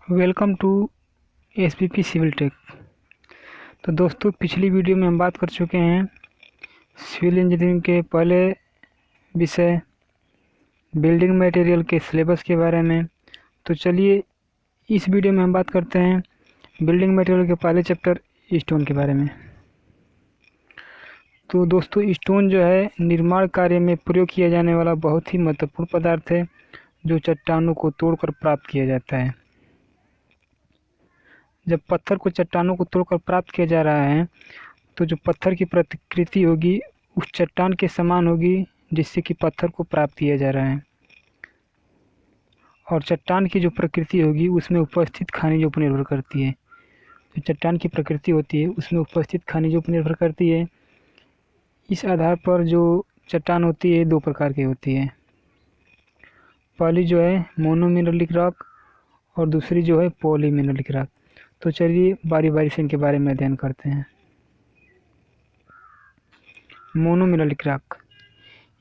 Welcome to SPP civil tech. तो दोस्तों, पिछली वीडियो में हम बात कर चुके हैं सिविल इंजीनियरिंग के पहले विषय बिल्डिंग मटेरियल के सिलेबस के बारे में। तो चलिए इस वीडियो में हम बात करते हैं बिल्डिंग मटेरियल के पहले चैप्टर स्टोन के बारे में। तो दोस्तों, स्टोन जो है निर्माण कार्य में प्रयोग किया जाने वाला बहुत ही महत्वपूर्ण पदार्थ है जो चट्टानों को तोड़कर प्राप्त किया जाता है। जब पत्थर को चट्टानों को तोड़कर प्राप्त किया जा रहा है तो जो पत्थर की प्रतिकृति होगी उस चट्टान के समान होगी जिससे कि पत्थर को प्राप्त किया जा रहा है, और चट्टान की जो प्रकृति होगी उसमें उपस्थित खनिजों पर निर्भर करती है। जो चट्टान की प्रकृति होती है उसमें उपस्थित खनिजों पर निर्भर करती है। इस आधार पर जो चट्टान होती है दो प्रकार की होती है। पहली जो है मोनोमिनरलिक रॉक और दूसरी जो है पॉलीमिनरलिक रॉक। तो चलिए बारी बारी से इनके बारे में अध्ययन करते हैं। मोनोमिनरलिक रॉक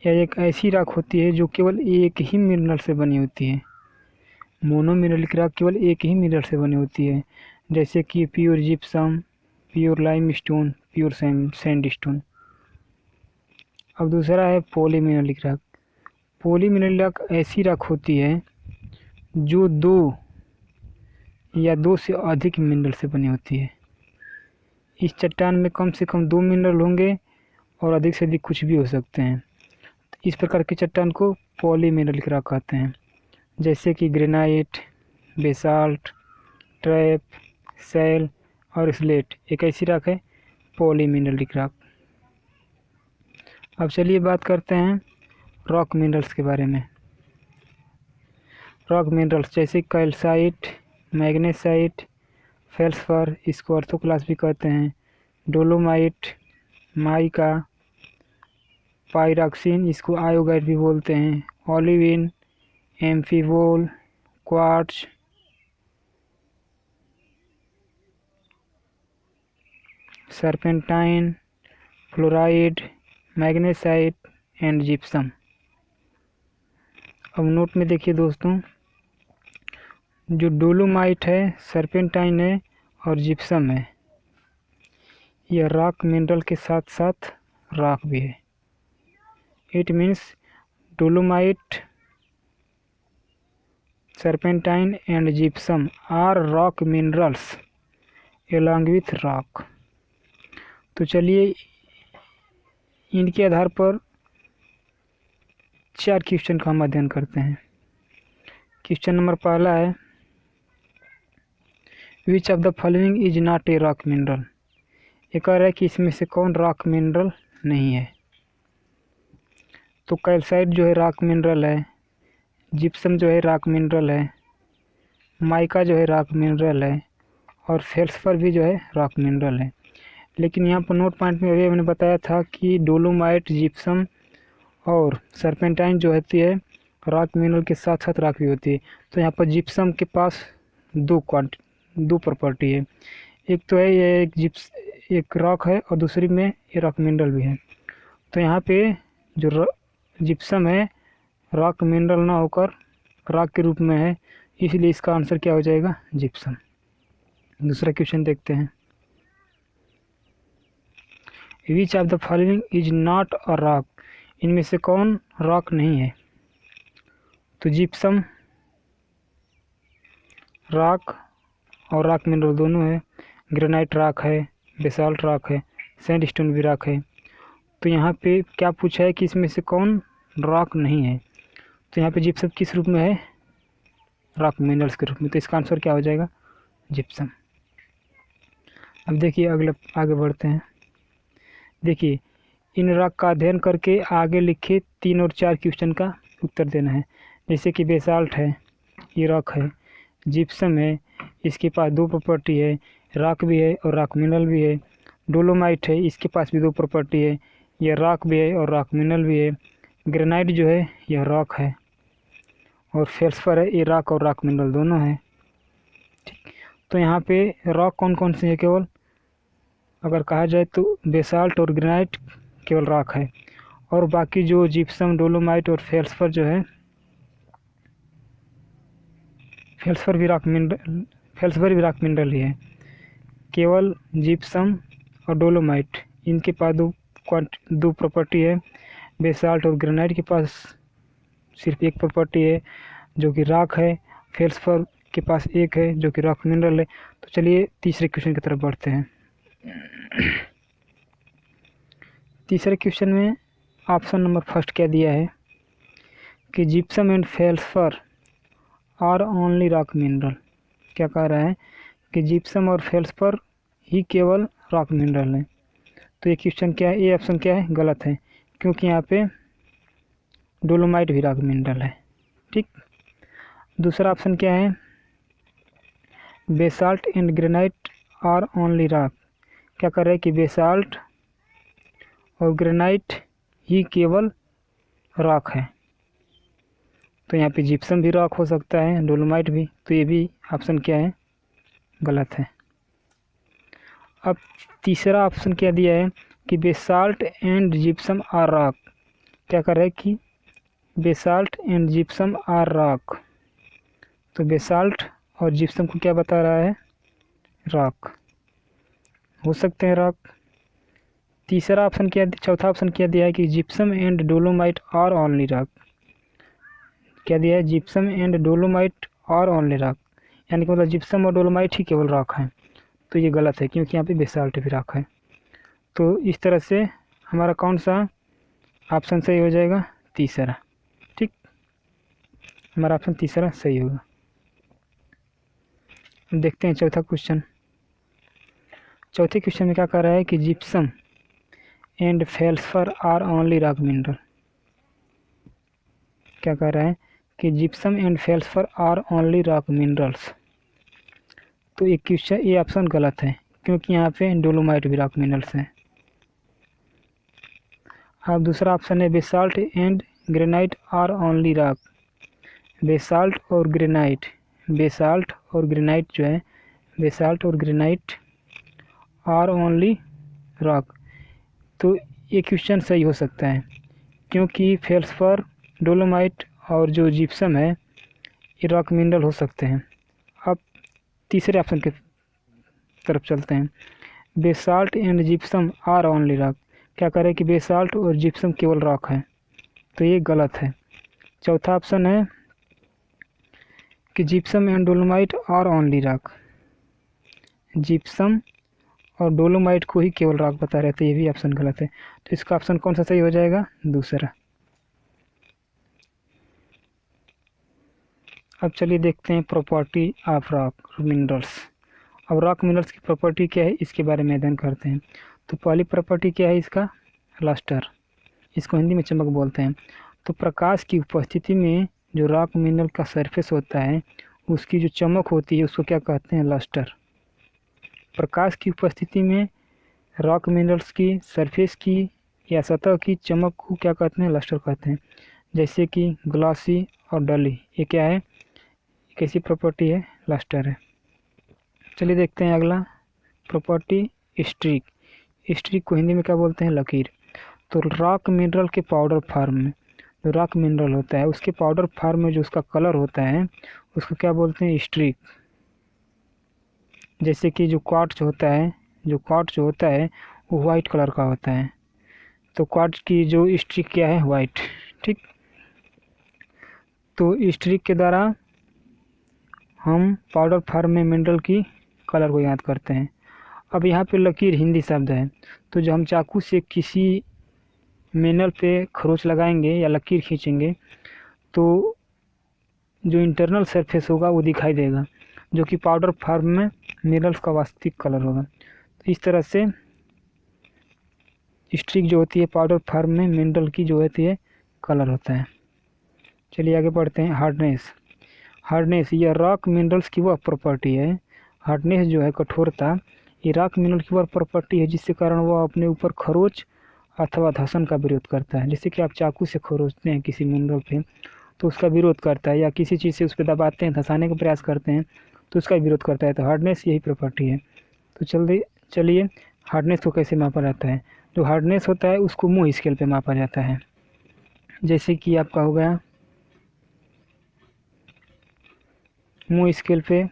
यह एक ऐसी रॉक होती है जो केवल एक ही मिनरल से बनी होती है। मोनोमिनरलिक रॉक केवल एक ही मिनरल से बनी होती है, जैसे कि pure gypsum, pure limestone, pure sandstone. अब दूसरा है पॉलीमिनरलिक रॉक। पॉलीमिनरलिक रॉक ऐसी रॉक होती है जो दो या दो से अधिक मिनरल से बनी होती है। इस चट्टान में कम से कम दो मिनरल होंगे और अधिक से अधिक कुछ भी हो सकते हैं। इस प्रकार की चट्टान को पॉलीमिनरलिक रॉक कहते हैं, जैसे कि ग्रेनाइट, बेसाल्ट, ट्रैप, सैल और स्लेट एक ऐसी रॉक है पॉलीमिनरलिक रॉक। अब चलिए बात करते हैं रॉक मिनरल्स के बारे में। रॉक मिनरल्स जैसे कैल्साइट, मैग्नेसाइट, फेल्सफर, इसको ऑर्थोक्लास भी कहते हैं, डोलोमाइट, माइका, पायरॉक्सिन, इसको आयोगाइट भी बोलते हैं, olivine, amphibole, quartz, serpentine, fluoride, magnesite and gypsum. अब नोट में देखिए दोस्तों, जो डोलोमाइट है, सर्पेंटाइन है और जिप्सम है, यह रॉक मिनरल के साथ साथ रॉक भी है। It means dolomite, serpentine and gypsum are rock minerals along with rock। तो चलिए इनके आधार पर चार क्वेश्चन का हम अध्ययन करते हैं। क्वेश्चन नंबर पहला है, which of the following is not a rock mineral. ये कह रहा है कि इसमें से कौन रॉक मिनरल नहीं है। तो कैल्साइट जो है रॉक मिनरल है, जिप्सम जो है रॉक मिनरल है, माइका जो है रॉक मिनरल है और फेल्सफर भी जो है रॉक मिनरल है। लेकिन यहाँ पर नोट पॉइंट में अभी मैंने बताया था कि डोलोमाइट, जिप्सम और सर्पेंटाइन जो होती है रॉक मिनरल के साथ साथ रॉक भी होती है। तो यहाँ पर जिप्सम के पास दो प्रॉपर्टी है। एक तो है ये एक रॉक है और दूसरी में ये रॉक मिनरल भी है। तो यहाँ पे जो जिप्सम है रॉक मिनरल ना होकर रॉक के रूप में है, इसलिए इसका आंसर क्या हो जाएगा, जिप्सम। दूसरा क्वेश्चन देखते हैं, which of the following is not a rock. इनमें से कौन रॉक नहीं है। तो जिप्सम रॉक और रॉक मिनरल दोनों है, ग्रेनाइट रॉक है, बेसाल्ट रॉक है, सैंडस्टोन भी रॉक है। तो यहाँ पे क्या पूछा है कि इसमें से कौन रॉक नहीं है। तो यहाँ पे जिप्सम किस रूप में है, रॉक मिनरल्स के रूप में। तो इसका आंसर क्या हो जाएगा, जिप्सम। अब देखिए आगे बढ़ते हैं। देखिए इन रॉक का अध्ययन करके आगे लिखे 3 और 4 क्वेश्चन का उत्तर देना है। जैसे कि बेसाल्ट है, ये रॉक है, जिप्सम है, इसके पास दो प्रॉपर्टी है, रॉक भी है और रॉक मिनरल भी है। डोलोमाइट है, इसके पास भी दो प्रॉपर्टी है, यह रॉक भी है और रॉक मिनरल भी है। ग्रेनाइट जो है यह रॉक है और फेल्सफर है, ये रॉक और रॉक मिनरल दोनों है। ठीक, तो यहाँ पे रॉक कौन कौन से है, केवल अगर कहा जाए तो बेसाल्ट और ग्रेनाइट केवल रॉक है, और बाकी जो जिप्सम, डोलोमाइट और फेल्सफर जो है फेल्सफर भी रॉक मिनरल ही है। केवल जिप्सम और डोलोमाइट इनके पास दो प्रॉपर्टी है। बेसाल्ट और ग्रेनाइट के पास सिर्फ एक प्रॉपर्टी है जो कि रॉक है। फेल्सफर के पास एक है जो कि रॉक मिनरल है। तो चलिए तीसरे क्वेश्चन की तरफ बढ़ते हैं। तीसरे क्वेश्चन में ऑप्शन नंबर फर्स्ट क्या दिया है कि gypsum and feldspar are only rock mineral. क्या कह रहा है कि जिप्सम और फेल्सफर ही केवल रॉक मिनरल है। तो ये क्वेश्चन क्या है, ये ऑप्शन क्या है, गलत है, क्योंकि यहाँ पे डोलोमाइट भी रॉक मिनरल है। ठीक। दूसरा ऑप्शन क्या है, basalt and granite are only rock. क्या कर रहा है कि बेसाल्ट और ग्रेनाइट ही केवल रॉक है। तो यहाँ पे जिप्सम भी रॉक हो सकता है, डोलोमाइट भी। तो ये भी ऑप्शन क्या है, गलत है। अब तीसरा ऑप्शन क्या दिया है कि basalt and gypsum are rock. क्या कर रहा है कि basalt and gypsum are rock. तो बेसाल्ट और जिप्सम को क्या बता रहा है, रॉक हो सकते हैं, रॉक। तीसरा ऑप्शन क्या, चौथा ऑप्शन क्या दिया है कि gypsum and dolomite are only rock. क्या दिया है, gypsum and dolomite are only rock, यानी कि मतलब जिप्सम और डोलोमाइट ही केवल रॉक है। तो ये गलत है, क्योंकि यहाँ पे बेसाल्ट भी रॉक है। तो इस तरह से हमारा कौन सा ऑप्शन सही हो जाएगा, तीसरा। ठीक, हमारा ऑप्शन तीसरा सही होगा। देखते हैं चौथा क्वेश्चन। चौथे क्वेश्चन में क्या कह रहा है कि gypsum and feldspar are only rock mineral. क्या कह रहा है कि gypsum and feldspar are only rock minerals. तो ये क्वेश्चन, ये ऑप्शन गलत है, क्योंकि यहाँ पे डोलोमाइट भी रॉक मिनरल्स हैं। अब दूसरा ऑप्शन है basalt and granite are only rock. Basalt और ग्रेनाइट, बेसाल्ट और ग्रेनाइट जो है, बेसाल्ट और ग्रेनाइट आर ओनली रॉक। तो ये क्वेश्चन सही हो सकता है, क्योंकि फेल्सफर, डोलोमाइट और जो जिप्सम है ये रॉक मिनरल हो सकते हैं। अब तीसरे ऑप्शन की तरफ चलते हैं। Basalt and gypsum are only rock. क्या करें कि बेसाल्ट और जिप्सम केवल रॉक है। तो ये गलत है। चौथा ऑप्शन है कि gypsum and dolomite are only rock. Gypsum और डोलोमाइट को ही केवल रॉक बता रहे थे, ये भी ऑप्शन गलत है। तो इसका ऑप्शन कौन सा सही हो जाएगा, दूसरा। अब चलिए देखते हैं प्रॉपर्टी ऑफ रॉक मिनरल्स। अब रॉक मिनरल्स की प्रॉपर्टी क्या है, इसके बारे में अध्ययन करते हैं। तो पहली प्रॉपर्टी क्या है इसका, लस्टर। इसको हिंदी में चमक बोलते हैं। तो प्रकाश की उपस्थिति में जो रॉक मिनरल का सरफेस होता है उसकी जो चमक होती है उसको क्या कहते हैं, लस्टर। प्रकाश की उपस्थिति में रॉक मिनरल्स की सरफेस की या सतह की चमक को क्या कहते हैं, लस्टर कहते हैं। जैसे कि ग्लॉसी और डली, ये क्या है, कैसी प्रॉपर्टी है, लस्टर है। चलिए देखते हैं अगला प्रॉपर्टी, स्ट्रीक। स्ट्रीक को हिंदी में क्या बोलते हैं, लकीर। तो रॉक मिनरल के पाउडर फॉर्म में जो रॉक मिनरल होता है उसके पाउडर फॉर्म में जो उसका कलर होता है उसको क्या बोलते हैं, स्ट्रीक। जैसे कि जो क्वार्ट्ज होता है, जो क्वार्ट्ज होता है वो वाइट कलर का होता है। तो क्वार्ट्ज की जो स्ट्रीक क्या है, वाइट। ठीक। तो स्ट्रीक के द्वारा हम पाउडर फॉर्म में मिनरल की कलर को याद करते हैं। अब यहाँ पे लकीर हिंदी शब्द है। तो जो हम चाकू से किसी मिनरल पे खरोंच लगाएंगे या लकीर खींचेंगे तो जो इंटरनल सरफेस होगा वो दिखाई देगा, जो कि पाउडर फॉर्म में मिनरल्स का वास्तविक कलर होगा। तो इस तरह से स्ट्रीक जो होती है पाउडर फॉर्म में मिनरल की जो होती है कलर होता है। चलिए आगे बढ़ते हैं। हार्डनेस। हार्डनेस यह रॉक मिनरल्स की वह प्रॉपर्टी है, हार्डनेस जो है कठोरता, ये रॉक मिनरल की वह प्रॉपर्टी है जिसके कारण वह अपने ऊपर खरोंच अथवा घर्षण का विरोध करता है। जैसे कि आप चाकू से खरोंचते हैं किसी मिनरल पे तो उसका विरोध करता है, या किसी चीज़ से उस पर दबाते हैं, धंसाने का प्रयास करते हैं तो उसका विरोध करता है। तो हार्डनेस यही प्रॉपर्टी है। तो चलिए हार्डनेस को कैसे मापा जाता है। जो हार्डनेस होता है उसको मूह स्केल पे मापा जाता है। जैसे कि आपका हो गया मुँह स्केल पे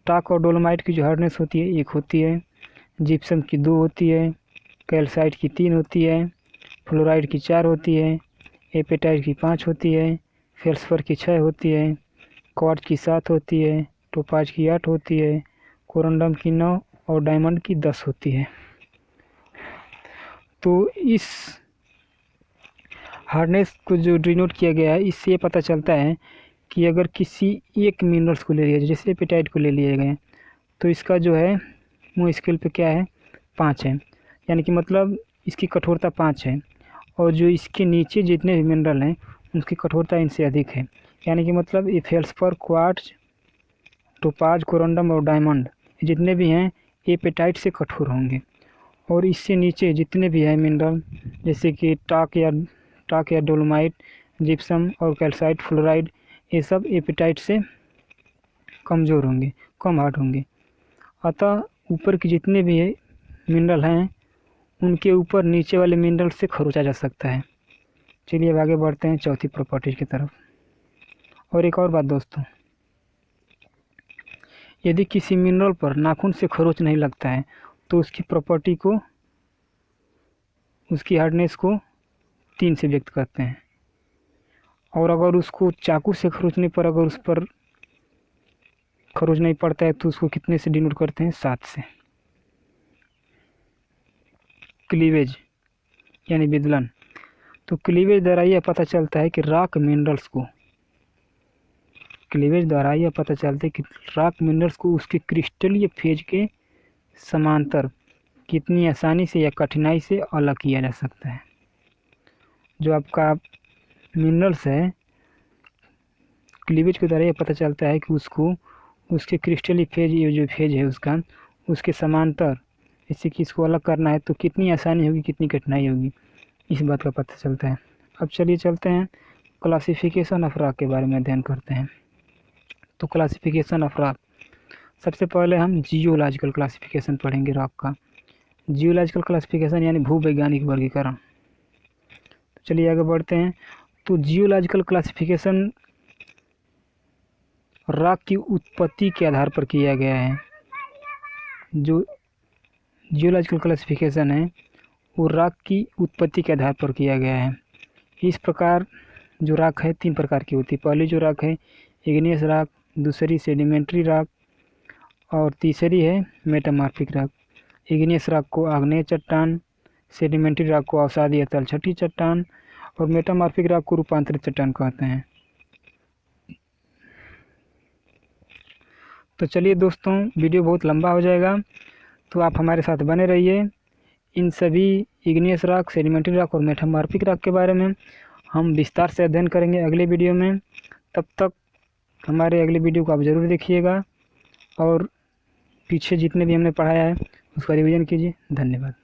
टाक और डोलोमाइट की जो हार्डनेस होती है 1 होती है, जिप्सम की 2 होती है, कैल्साइट की 3 होती है, फ्लोराइड की 4 होती है, एपेटाइट की 5 होती है, फेल्सफर की 6 होती है, क्वार्ट्ज की 7 होती है, टोपाज की 8 होती है, कोरंडम की 9 और डायमंड की 10 होती है। तो इस हार्डनेस को जो डिनोट किया गया है, इससे ये पता चलता है कि अगर किसी एक मिनरल्स को ले लिया जाए, जैसे एपेटाइट को ले लिए गए, तो इसका जो है मुँह स्केल पे क्या है 5 है, यानी कि मतलब इसकी कठोरता 5 है। और जो इसके नीचे जितने भी मिनरल हैं उसकी कठोरता इनसे अधिक है, यानी कि मतलब ये फेल्सफर, क्वार्ट्ज, टोपाज, कोरंडम और डायमंड जितने भी हैं एपेटाइट से कठोर होंगे। और इससे नीचे जितने भी हैं मिनरल, जैसे कि टाक या डोलोमाइट, जिप्सम और कैल्साइट, फ्लोराइड, ये सब एपेटाइट से कमज़ोर होंगे, कम हार्ड होंगे। अतः ऊपर के जितने भी मिनरल हैं उनके ऊपर नीचे वाले मिनरल से खरोंचा जा सकता है। चलिए अब आगे बढ़ते हैं चौथी प्रॉपर्टीज की तरफ। और एक और बात दोस्तों, यदि किसी मिनरल पर नाखून से खरोंच नहीं लगता है तो उसकी प्रॉपर्टी को, उसकी हार्डनेस को 3 से व्यक्त करते हैं। और अगर उसको चाकू से खरोंचने पर अगर उस पर खरोंच नहीं पड़ता है तो उसको कितने से डिनोट करते हैं? 7 से। क्लीवेज यानी विदलन, तो क्लीवेज द्वारा यह पता चलता है कि रॉक मिनरल्स को, क्लीवेज द्वारा यह पता चलता है कि रॉक मिनरल्स को उसके क्रिस्टलीय फेज के समांतर कितनी आसानी से या कठिनाई से अलग किया जा सकता है। जो आपका मिनरल्स है, क्लीवेज के द्वारा यह पता चलता है कि उसको उसके क्रिस्टली फेज, ये जो फेज है उसका, उसके समांतर इससे कि इसको अलग करना है तो कितनी आसानी होगी, कितनी कठिनाई होगी, इस बात का पता चलता है। अब चलिए चलते हैं क्लासिफिकेशन ऑफ रॉक के बारे में अध्ययन करते हैं। तो क्लासिफिकेशन ऑफ रॉक, सबसे पहले हम जियोलॉजिकल क्लासिफिकेशन पढ़ेंगे रॉक का। जियोलॉजिकल क्लासिफिकेशन यानी भूवैज्ञानिक वर्गीकरण। तो चलिए आगे बढ़ते हैं। तो जियोलॉजिकल क्लासिफिकेशन रॉक की उत्पत्ति के आधार पर किया गया है। जो जियोलॉजिकल क्लासिफिकेशन है वो रॉक की उत्पत्ति के आधार पर किया गया है। इस प्रकार जो रॉक है 3 प्रकार की होती है। पहली जो रॉक है इग्नियस रॉक, दूसरी सेडिमेंट्री रॉक और तीसरी है मेटामॉर्फिक रॉक। इग्नियस रॉक को आग्नेय चट्टान, सेडिमेंट्री रॉक को अवसादी या तलछटी चट्टान और मेटामॉर्फिक रॉक को रूपांतरित चट्टान कहते हैं। तो चलिए दोस्तों, वीडियो बहुत लंबा हो जाएगा तो आप हमारे साथ बने रहिए। इन सभी इग्नियस रॉक, सेडिमेंट्री रॉक और मेटामॉर्फिक रॉक के बारे में हम विस्तार से अध्ययन करेंगे अगले वीडियो में। तब तक हमारे अगले वीडियो को आप ज़रूर देखिएगा और पीछे जितने भी हमने पढ़ाया है उसका रिवीजन कीजिए। धन्यवाद।